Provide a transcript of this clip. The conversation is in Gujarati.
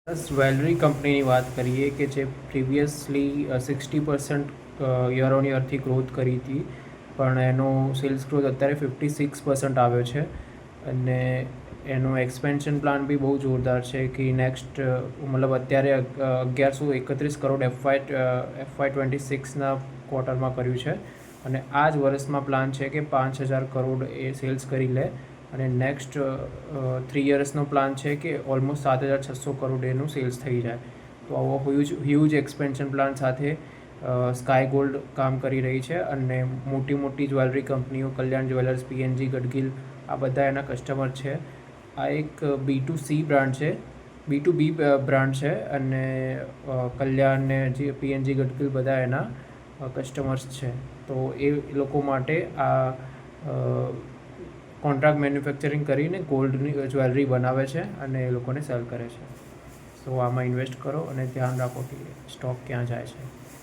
જ્વેલરી કંપનીની વાત કરીએ કે જે પ્રીવિયસલી 60% યર ઓન યરથી ગ્રોથ કરી હતી, પણ એનો સેલ્સ ગ્રોથ અત્યારે 56% આવ્યો છે અને એનો એક્સપેન્શન પ્લાન બી બહુ જોરદાર છે કે નેક્સ્ટ મતલબ અત્યારે 1131 કરોડ FY 26ના ક્વાર્ટરમાં કર્યું છે અને આ જ વર્ષમાં પ્લાન છે કે 5000 કરોડ એ સેલ્સ કરી લે અને નેક્સ્ટ 3 યર્સનો પ્લાન છે કે ઓલમોસ્ટ 7600 કરોડ એનું સેલ્સ થઈ જાય. તો આવો હ્યુજ એક્સપેન્શન પ્લાન સાથે સ્કાય ગોલ્ડ કામ કરી રહી છે અને મોટી મોટી જ્વેલરી કંપનીઓ કલ્યાણ જ્વેલર્સ, PNG ગડગિલ આ બધા એના કસ્ટમર છે. આ એક B2C બ્રાન્ડ છે, B2B બ્રાન્ડ છે અને કલ્યાણ ને જે PNG ગડગિલ બધા એના કસ્ટમર્સ છે. તો એ લોકો માટે આ કોન્ટ્રાક્ટ મેન્યુફેક્ચરિંગ કરીને ગોલ્ડની જ્વેલરી બનાવે છે અને એ લોકોને સેલ કરે છે. સો આમાં ઇન્વેસ્ટ કરો અને ધ્યાન રાખો કે સ્ટોક ક્યાં જાય છે.